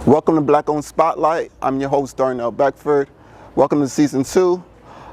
Welcome to Black Owned Spotlight. I'm your host, Darnell Beckford. Welcome to Season 2.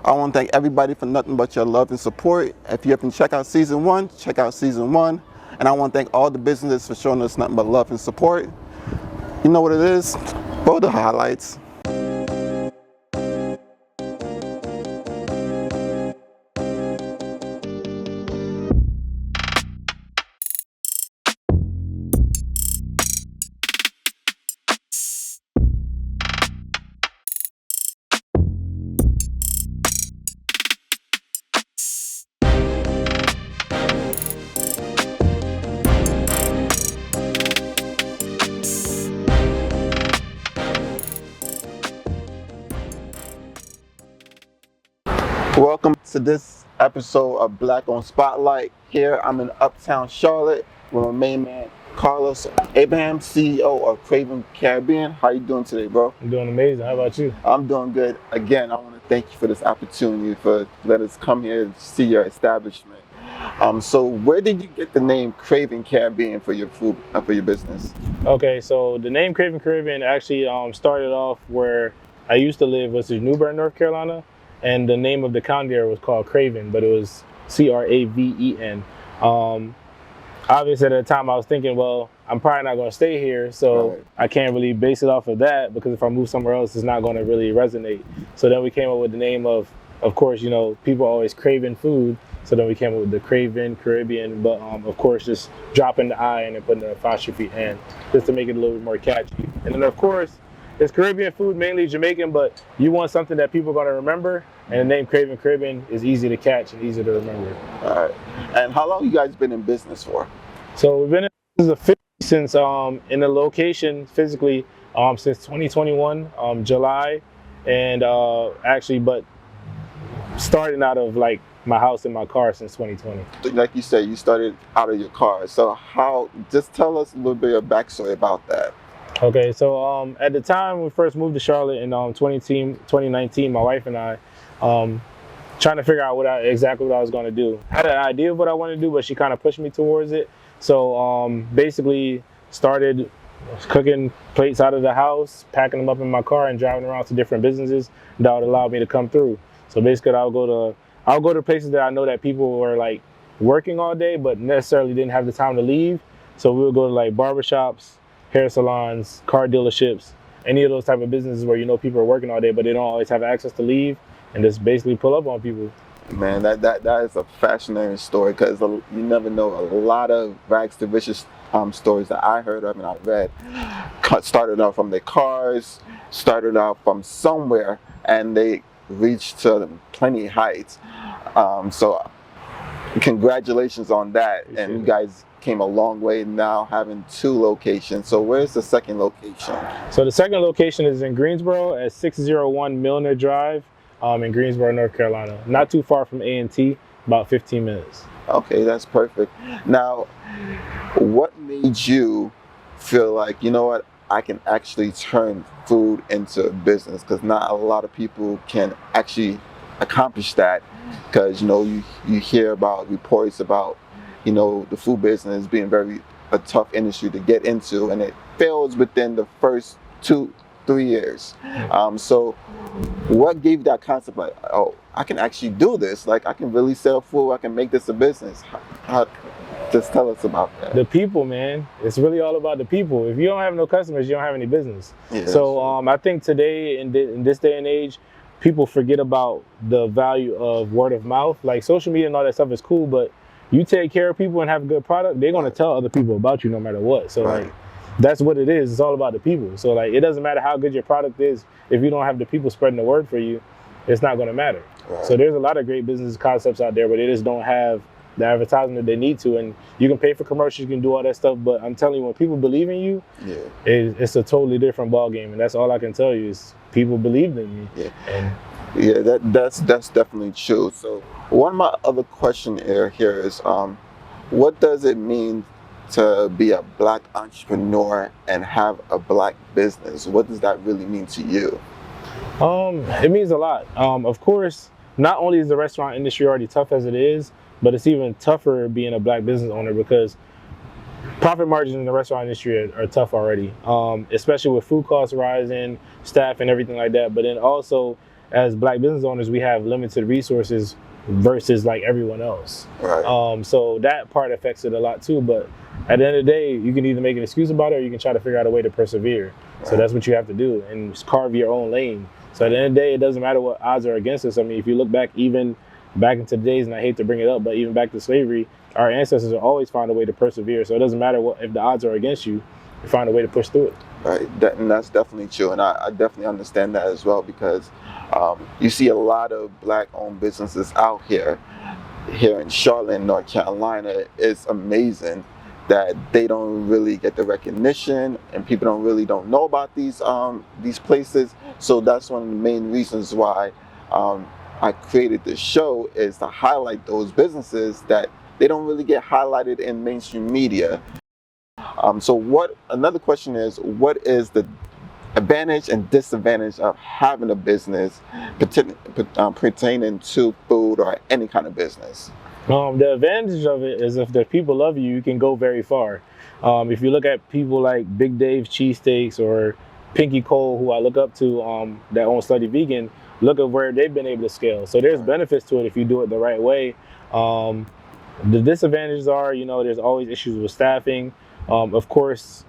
I want to thank everybody for nothing but your love and support. If you haven't checked out Season 1, check out Season 1. And I want to thank all the businesses for showing us nothing but love and support. You know what it is? Roll the highlights. Welcome to this episode of Black on Spotlight. Here I'm in Uptown Charlotte with my main man Carlos Abraham, CEO of Craven Caribbean. How you doing today, bro? I'm doing amazing. How about you? I'm doing good. Again, I want to thank you for this opportunity for letting us come here to see your establishment. So where did you get the name Craven Caribbean for your food for your business? Okay, so the name Craven Caribbean actually started off where I used to live, which is New Bern, North Carolina, and the name of the county area was called Craven, but it was Craven. Obviously at the time I was thinking, well, I'm probably not going to stay here, so Right. I can't really base it off of that, because if I move somewhere else, it's not going to really resonate. So then we came up with the name of course, you know, people always craving food. So then we came up with the Craven Caribbean, but of course, just dropping the I and then putting the apostrophe N, just to make it a little bit more catchy. And then of course, it's Caribbean food, mainly Jamaican, but you want something that people are going to remember, and the name Craven Caribbean is easy to catch and easy to remember. All right. And how long you guys been in business for? So we've been in business officially since in the location physically since 2021 July, and actually, but starting out of like my house and my car since 2020. Like you said, you started out of your car. So just tell us a little bit of backstory about that. Okay, so at the time we first moved to Charlotte in 2019, my wife and I, trying to figure out exactly what I was going to do. I had an idea of what I wanted to do, but she kind of pushed me towards it. So basically started cooking plates out of the house, packing them up in my car, and driving around to different businesses that would allow me to come through. So basically, I'll go to places that I know that people were like working all day, but necessarily didn't have the time to leave. So we would go to like barbershops, hair salons, car dealerships, any of those type of businesses where you know people are working all day, but they don't always have access to leave, and just basically pull up on people. Man, that is a fascinating story, because you never know. A lot of rags to riches stories that I heard of and I read started out from their cars, started out from somewhere, and they reached to plenty heights. So congratulations on that. Appreciate And you it. guys came a long way now, having 2 locations. So where's the second location? So the second location is in Greensboro at 601 Milner Drive in Greensboro, North Carolina. Not too far from A&T, about 15 minutes. Okay, that's perfect. Now, what made you feel like, you know what, I can actually turn food into a business? Because not a lot of people can actually accomplish that, because, you know, you hear about reports about, you know, the food business being a tough industry to get into, and it fails within the first 2-3 years. So what gave you that concept, like, oh, I can actually do this, like I can really sell food, I can make this a business? Just tell us about that. The people, man. It's really all about the people. If you don't have no customers, you don't have any business. Yeah, So I think today, in this day and age, people forget about the value of word of mouth. Like social media and all that stuff is cool, but you take care of people and have a good product, they're gonna tell other people about you no matter what. So Right. like, that's what it is. It's all about the people. So like, it doesn't matter how good your product is. If you don't have the people spreading the word for you, it's not gonna matter. Right. So there's a lot of great business concepts out there, but they just don't have the advertising that they need to. And you can pay for commercials, you can do all that stuff, but I'm telling you, when people believe in you, Yeah. it's a totally different ball game. And that's all I can tell you is people believed in me. Yeah. And Yeah, that's definitely true. So one of my other question here is, what does it mean to be a Black entrepreneur and have a Black business? What does that really mean to you? It means a lot. Of course, not only is the restaurant industry already tough as it is, but it's even tougher being a Black business owner, because profit margins in the restaurant industry are tough already, especially with food costs rising, staff, and everything like that. But then also, as black business owners, we have limited resources versus like everyone else. Right. So that part affects it a lot too. But at the end of the day, you can either make an excuse about it or you can try to figure out a way to persevere. Right. So that's what you have to do and just carve your own lane. So at the end of the day, it doesn't matter what odds are against us. I mean, if you look back, even back into the days, and I hate to bring it up, but even back to slavery, our ancestors are always found a way to persevere. So it doesn't matter what if the odds are against you, you find a way to push through it. Right, and that's definitely true, and I definitely understand that as well, because you see a lot of black-owned businesses out here in Charlotte, North Carolina. It's amazing that they don't really get the recognition, and people don't know about these places. So that's one of the main reasons why I created this show, is to highlight those businesses that they don't really get highlighted in mainstream media. So another question is, what is the advantage and disadvantage of having a business pertaining to food or any kind of business? The advantage of it is if the people love you, you can go very far. If you look at people like Big Dave's Cheesesteaks or Pinky Cole, who I look up to, that own Slutty Vegan, look at where they've been able to scale. So there's benefits to it if you do it the right way. The disadvantages are, there's always issues with staffing. Of course,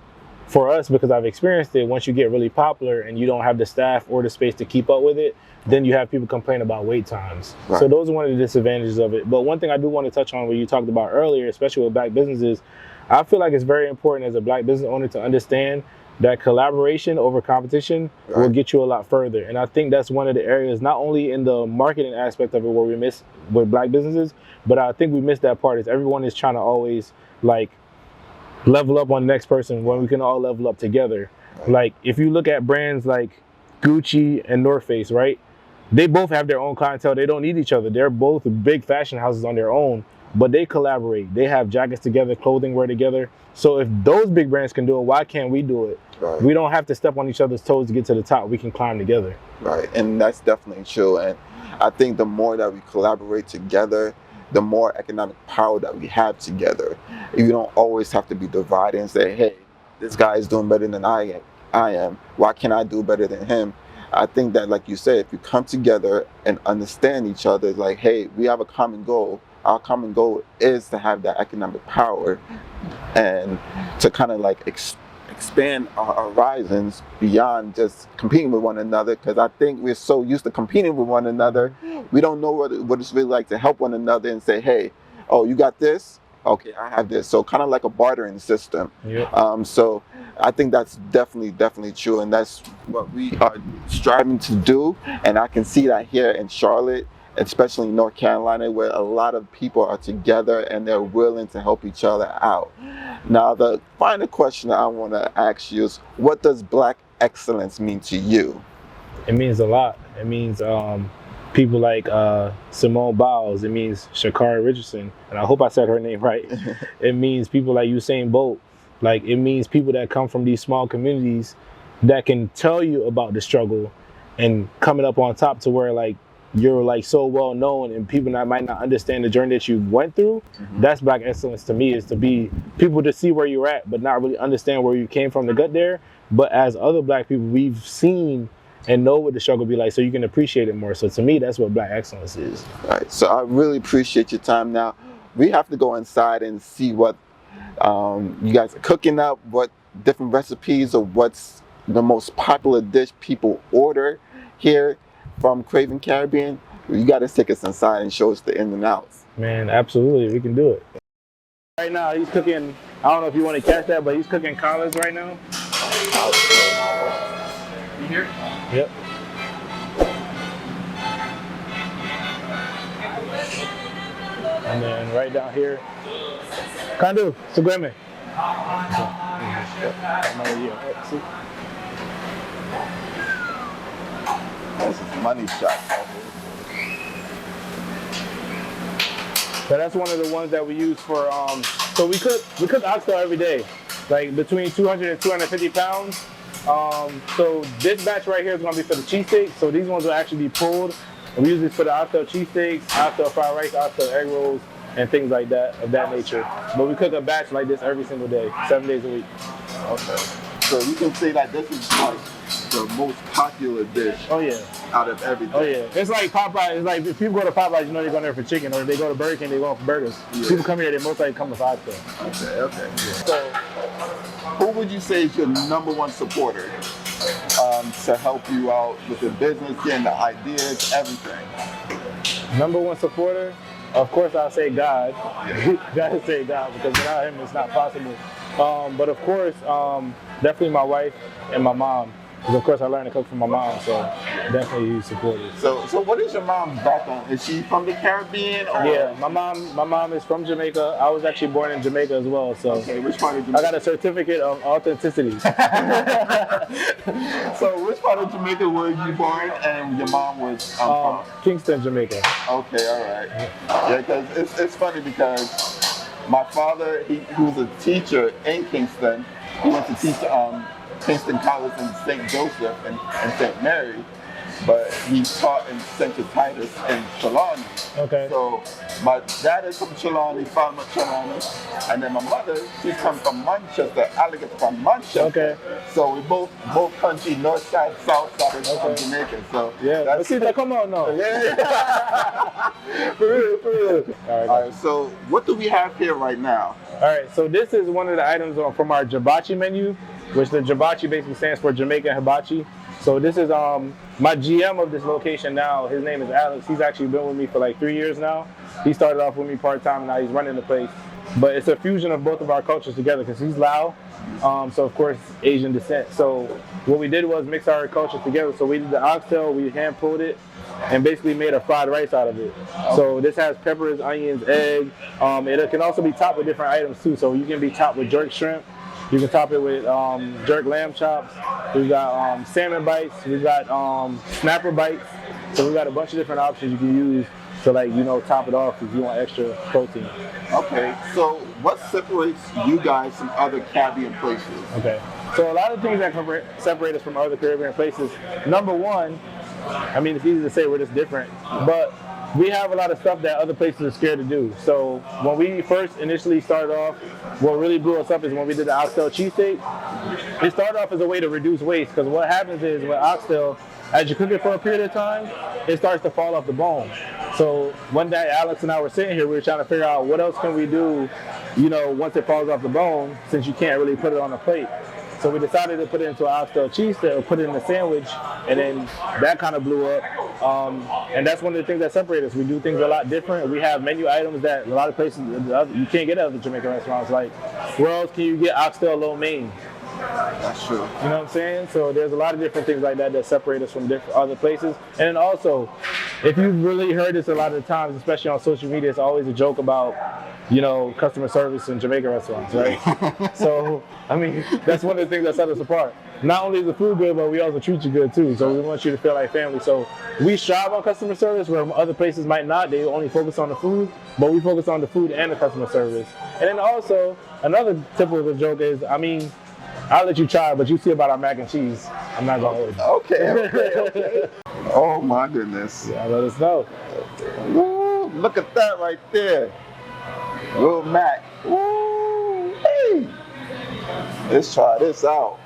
for us, because I've experienced it, once you get really popular and you don't have the staff or the space to keep up with it, then you have people complain about wait times. Right. So those are one of the disadvantages of it. But one thing I do want to touch on, what you talked about earlier, especially with black businesses, I feel like it's very important as a black business owner to understand that collaboration over competition will get you a lot further. And I think that's one of the areas, not only in the marketing aspect of it where we miss with black businesses, but I think we miss that part, is everyone is trying to always like level up on the next person when we can all level up together. Like if you look at brands like Gucci and North Face, right? They both have their own clientele. They don't need each other. They're both big fashion houses on their own, but they collaborate. They have jackets together, clothing wear together. So if those big brands can do it, why can't we do it? Right. We don't have to step on each other's toes to get to the top. We can climb together. Right, and that's definitely true. And I think the more that we collaborate together, the more economic power that we have together. You don't always have to be divided and say, hey, this guy is doing better than I am. Why can't I do better than him? I think that, like you said, if you come together and understand each other, like, hey, we have a common goal. Our common goal is to have that economic power and to kind of like expand our horizons beyond just competing with one another, because I think we're so used to competing with one another, we don't know what it's really like to help one another and say, hey, oh, you got this? Okay, I have this. So kind of like a bartering system. Yep. So I think that's definitely true, and that's what we are striving to do. And I can see that here in Charlotte, especially in North Carolina, where a lot of people are together and they're willing to help each other out. Now, the final question I want to ask you is, what does Black excellence mean to you? It means a lot. It means people like Simone Biles. It means Sha'Carri Richardson, and I hope I said her name right. It means people like Usain Bolt. Like, it means people that come from these small communities that can tell you about the struggle and coming up on top to where like you're like so well known and people that might not understand the journey that you went through. Mm-hmm. That's Black excellence to me, is to be people to see where you're at but not really understand where you came from to get there. But as other Black people, we've seen and know what the struggle be like, so you can appreciate it more. So to me, that's what Black excellence is. All right, so I really appreciate your time. Now we have to go inside and see what you guys are cooking up, what different recipes, or what's the most popular dish people order here from Craven Caribbean. You got to take us inside and show us the ins and outs. Man, absolutely, we can do it. Right now, he's cooking, I don't know if you want to catch that, but he's cooking collards right now. You here? Yep. And then right down here, Kandu, Sugweme. This is money shot. So that's one of the ones that we use for, so we cook oxtail every day, like between 200 and 250 pounds. So this batch right here is gonna be for the cheesesteaks. So these ones will actually be pulled. And we use this for the oxtail cheesesteaks, oxtail fried rice, oxtail egg rolls, and things like that of that nature. But we cook a batch like this every single day, 7 days a week. Okay. So you can say that this is like the most popular dish Oh yeah. out of everything. Oh yeah. It's like Popeye. It's like if people go to Popeye, you know they're going there for chicken, or if they go to Burger King, they're going for burgers. Yeah. People come here, they most likely come with Oxtail. Okay. So who would you say is your number one supporter to help you out with the business, getting the ideas, everything? Number one supporter, of course, I'll say God. Gotta say God, because without him, it's not possible. But of course, definitely my wife and my mom. Because of course I learned to cook from my mom, so definitely he's supportive. So what is your mom's background? Is she from the Caribbean? Or? Yeah, my mom is from Jamaica. I was actually born in Jamaica as well, so okay, which part of Jamaica? I got a certificate of authenticity. So which part of Jamaica were you born and your mom was from? Kingston, Jamaica. Okay, all right. Yeah, because it's funny because my father, he was a teacher in Kingston. He went to teach Kingston College in St. Joseph and St. Mary, but he taught in St. Titus in Trelawney. Okay. So my dad is from Trelawney, father from Trelawney, and then my mother, she's come from Manchester, Alligator from Manchester. Okay. So we both country, north side, south side of Jamaica. So yeah, but see that come on now. Yeah. For real. All right, so what do we have here right now? All right, so this is one of the items from our Hibachi menu, which the Hibachi basically stands for Jamaican Hibachi. So this is my GM of this location now. His name is Alex. He's actually been with me for like 3 years now. He started off with me part-time, now he's running the place. But it's a fusion of both of our cultures together because he's Lao, so of course Asian descent. So what we did was mix our cultures together. So we did the oxtail, we hand pulled it, and basically made a fried rice out of it. So this has peppers, onions, egg. It can also be topped with different items too. So you can be topped with jerk shrimp. You can top it with jerk lamb chops. We've got salmon bites. We've got snapper bites. So we've got a bunch of different options you can use to top it off if you want extra protein. Okay, so what separates you guys from other Caribbean places? Okay, so a lot of things that separate us from other Caribbean places. Number one, I mean, it's easy to say we're just different, but we have a lot of stuff that other places are scared to do. So when we first initially started off, what really blew us up is when we did the oxtail cheesesteak. It started off as a way to reduce waste, because what happens is with oxtail, as you cook it for a period of time, it starts to fall off the bone. So one day Alex and I were sitting here, we were trying to figure out what else can we do, once it falls off the bone, since you can't really put it on a plate. So we decided to put it into an oxtail cheesesteak, or put it in a sandwich, and then that kind of blew up. And that's one of the things that separate us. We do things a lot different. We have menu items that a lot of places you can't get at other Jamaican restaurants. Like, where else can you get oxtail lo mein? That's true. You know what I'm saying? So there's a lot of different things like that separate us from different other places. And then also, if you've really heard this a lot of the times, especially on social media, it's always a joke about, customer service in Jamaican restaurants, right? So, I mean, that's one of the things that set us apart. Not only is the food good, but we also treat you good too. So we want you to feel like family. So we strive on customer service where other places might not. They only focus on the food, but we focus on the food and the customer service. And then also, another tip of the joke is, I'll let you try, but you see about our mac and cheese. I'm not gonna hold you. Okay. Oh my goodness. Yeah, let us know. Woo, look at that right there. Little Mac. Woo, hey. Let's try this out.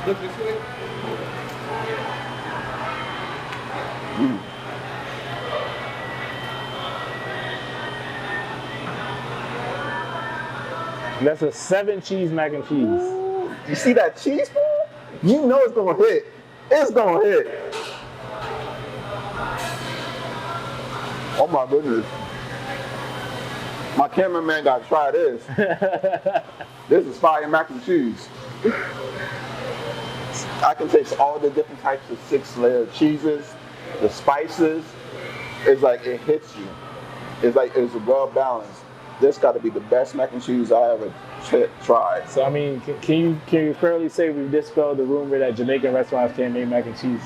Look this way. That's a 7 cheese mac and cheese. Ooh, you see that cheese ball? You know it's gonna hit. It's gonna hit. Oh my goodness. My cameraman gotta try this. This is fire mac and cheese. I can taste all the different types of 6-layer cheeses, the spices. It's like it hits you. It's like it's well balanced. This got to be the best mac and cheese I ever tried. So I mean, can you fairly say we've dispelled the rumor that Jamaican restaurants can't make mac and cheese?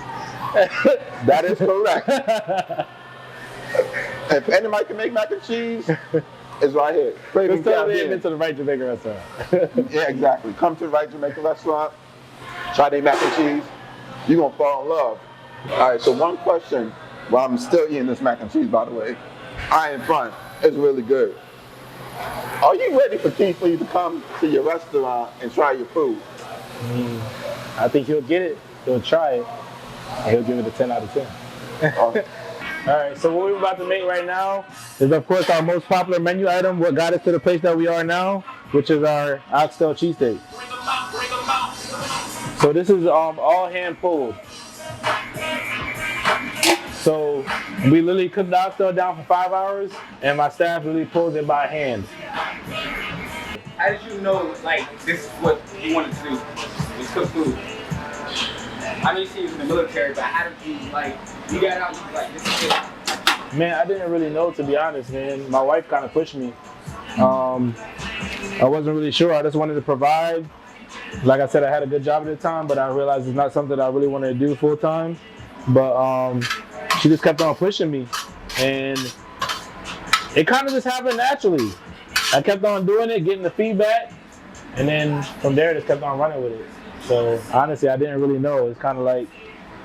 That is correct. If anybody can make mac and cheese, it's right here. Let's tell them into the right Jamaican restaurant. Yeah, exactly. Come to the right Jamaican restaurant, try their mac and cheese. You're gonna fall in love. All right, so one question while I'm still eating this mac and cheese, by the way. I ain't fun. It's really good. Are you ready for King for you to come to your restaurant and try your food? I think he'll get it. He'll try it. And he'll give it a 10 out of 10. Oh, All right, so what we're about to make right now is, of course, our most popular menu item, what got us to the place that we are now, which is our oxtail cheesesteak. So this is all hand pulled. So we literally cook the oxtail down for 5 hours, and my staff literally pulls it by hand. How did you know, like, this is what you wanted to do? Was cook food. I know you see you in the military, but how did you, like, you got out, you was like, this is it? Man, I didn't really know, to be honest, man. My wife kind of pushed me. I wasn't really sure. I just wanted to provide. Like I said, I had a good job at the time, but I realized it's not something I really wanted to do full time. But she just kept on pushing me, and it kind of just happened naturally. I kept on doing it, getting the feedback, and then from there, just kept on running with it. So honestly, I didn't really know. It's kind of like,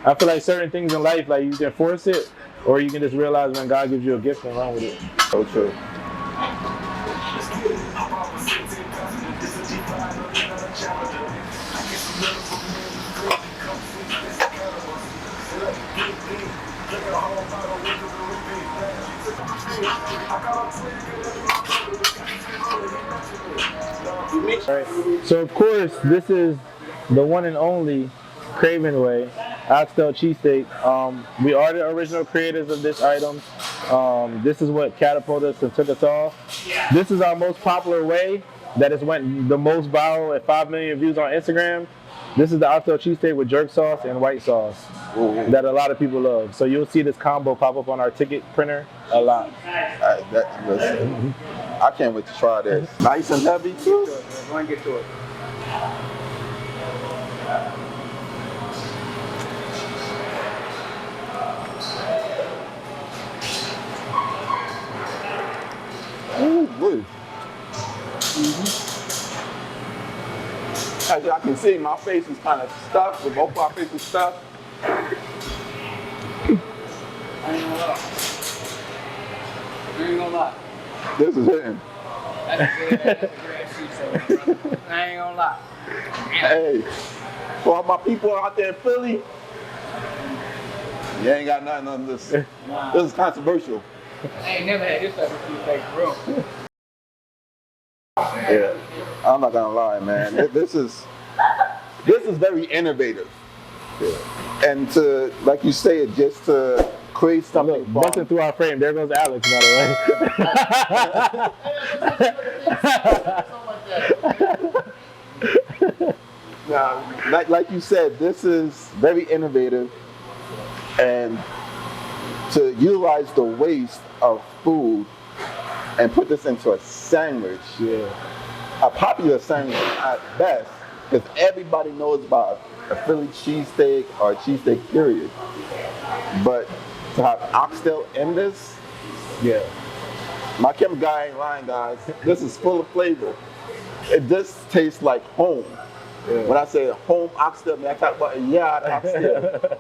I feel like certain things in life, like you can force it, or you can just realize when God gives you a gift and run with it. so true. All right. So of course, this is the one and only Craven Way oxtail cheesesteak. We are the original creators of this item. This is what catapulted us and took us off. This is our most popular way that has went the most viral at 5 million views on Instagram. This is the oxtail cheesesteak with jerk sauce and white sauce that a lot of people love. So you'll see this combo pop up on our ticket printer a lot. Listen, I can't wait to try this. Nice and heavy too. Go and get to it. Ooh, good. As y'all can see, my face is kind of stuffed. With both my faces stuffed. I ain't gonna lie. I ain't gonna lie. This is hitting. That's a great cheesesteak, bro. I ain't gonna lie. Hey, for all my people out there in Philly, you ain't got nothing on this. Nah. This is controversial. I ain't never had this type of cheesesteak, bro. Yeah, I'm not gonna lie, man. This is very innovative, and to, like you said, just to create something. Look, busting through our frame. There goes Alex, by the way. Now, like you said, this is very innovative, and to utilize the waste of food and put this into a sandwich, a popular sandwich at best, because everybody knows about a Philly cheesesteak or a cheesesteak period. But to have oxtail in this, my chem guy ain't lying, guys. This is full of flavor. It just tastes like home. When I say home oxtail, I talk about a yard oxtail.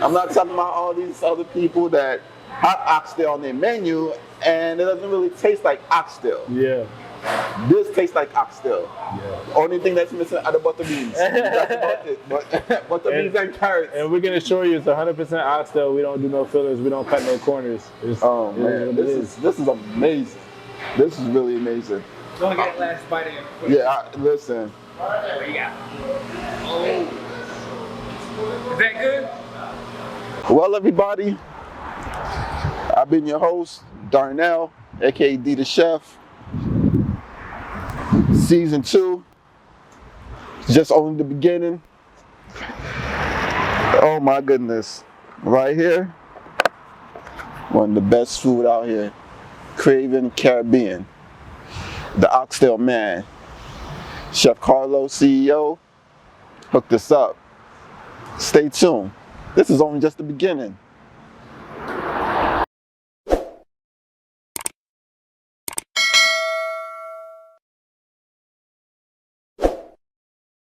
I'm not talking about all these other people that have oxtail on their menu and it doesn't really taste like oxtail. This tastes like oxtail. Only thing that's missing are the butter beans. That's about it. But butter beans and carrots. And we can assure you it's 100% oxtail. We don't do no fillers. We don't cut no corners. Oh man, this is amazing. This is really amazing. Go and get that last bite in. Yeah, listen. What you got? Oh. Is that good? Well, everybody, I've been your host, Darnell, aka D the Chef. Season 2, just only the beginning. Oh my goodness, right here, one of the best food out here, Craven Caribbean, the Oxtail Man. Chef Carlos, CEO, hooked us up. Stay tuned. This is only just the beginning.